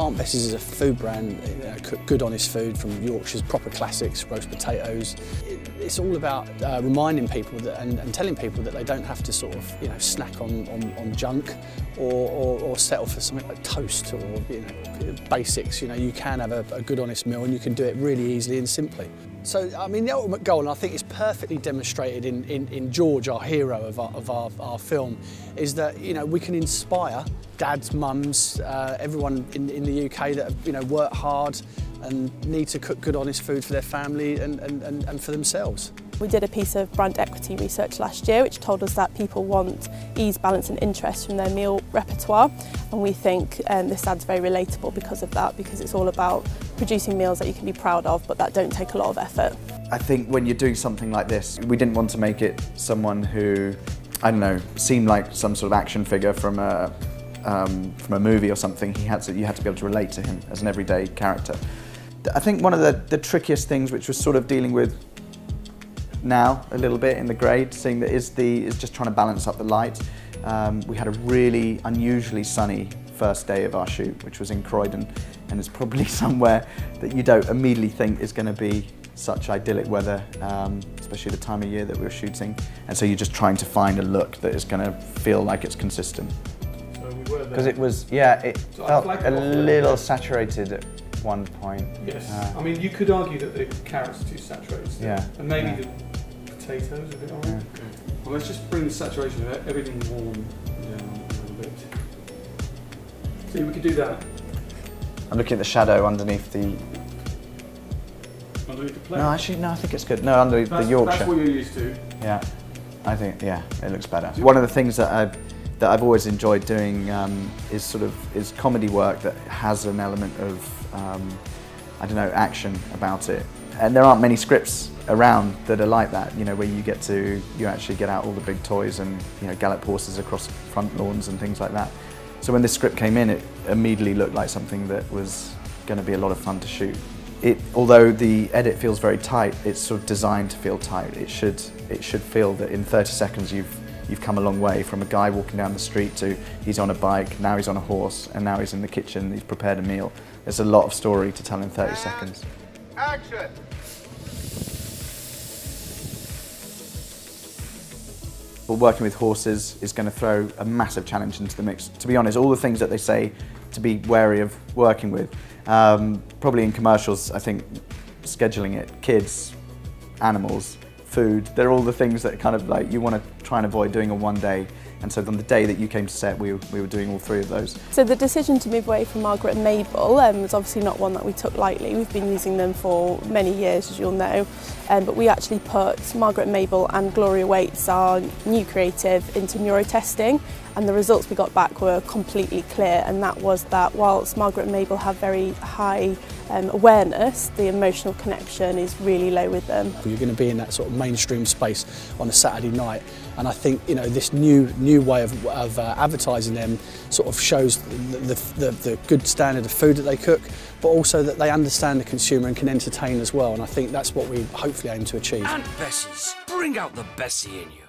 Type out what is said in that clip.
Aunt Bessie's is a food brand, cook good honest food from Yorkshire's proper classics, roast potatoes. It's all about reminding people that, and telling people that they don't have to sort of snack on junk or settle for something like toast or basics. You can have a good honest meal and you can do it really easily and simply. So I mean the ultimate goal, and I think it's perfectly demonstrated in George, our hero of our film, is that we can inspire dads, mums, everyone in the UK that work hard and need to cook good honest food for their family and for themselves. We did a piece of brand equity research last year which told us that people want ease, balance and interest from their meal repertoire, and we think this ad's very relatable because of that, because it's all about producing meals that you can be proud of but that don't take a lot of effort. I think when you're doing something like this, we didn't want to make it someone who, I don't know, seemed like some sort of action figure from a movie or something. You had to be able to relate to him as an everyday character. I think one of the trickiest things, which we're sort of dealing with now a little bit in the grade, seeing that is just trying to balance up the light. We had a really unusually sunny first day of our shoot, which was in Croydon, and it's probably somewhere that you don't immediately think is going to be such idyllic weather, especially the time of year that we were shooting. And so you're just trying to find a look that is going to feel like it's consistent. Because it was, yeah, it felt a little saturated at one point. Yes, I mean you could argue that the carrots are too saturated. Yeah. And maybe the potatoes a bit orange. Yeah. Well, let's just bring the saturation of everything warm down a little bit. See, we could do that. I'm looking at the shadow underneath the... Underneath the plate? No, actually, no, I think it's good. No, underneath the Yorkshire. That's what you're used to. Yeah, I think, yeah, it looks better. One of the things that I've always enjoyed doing is comedy work that has an element of I don't know, action about it. And there aren't many scripts around that are like that, where you actually get out all the big toys and gallop horses across front lawns and things like that. So when this script came in, it immediately looked like something that was going to be a lot of fun to shoot. Although the edit feels very tight, it's sort of designed to feel tight. It should feel that in 30 seconds you've come a long way, from a guy walking down the street to he's on a bike, now he's on a horse, and now he's in the kitchen, he's prepared a meal. There's a lot of story to tell in 30 seconds. Action! Well, working with horses is going to throw a massive challenge into the mix. To be honest, all the things that they say to be wary of working with, probably in commercials, I think scheduling it, kids, animals, food, they're all the things that kind of like you want to try and avoid doing on one day. And so on the day that you came to set, we were doing all three of those. So the decision to move away from Margaret and Mabel was obviously not one that we took lightly. We've been using them for many years, as you'll know, but we actually put Margaret and Mabel and Gloria Waits, our new creative, into neurotesting, and the results we got back were completely clear, and that was that whilst Margaret and Mabel have very high awareness, the emotional connection is really low with them. You're going to be in that sort of mainstream space on a Saturday night, and I think this new way of advertising them sort of shows the good standard of food that they cook, but also that they understand the consumer and can entertain as well, and I think that's what we hopefully aim to achieve. Aunt Bessie's, bring out the Bessie in you.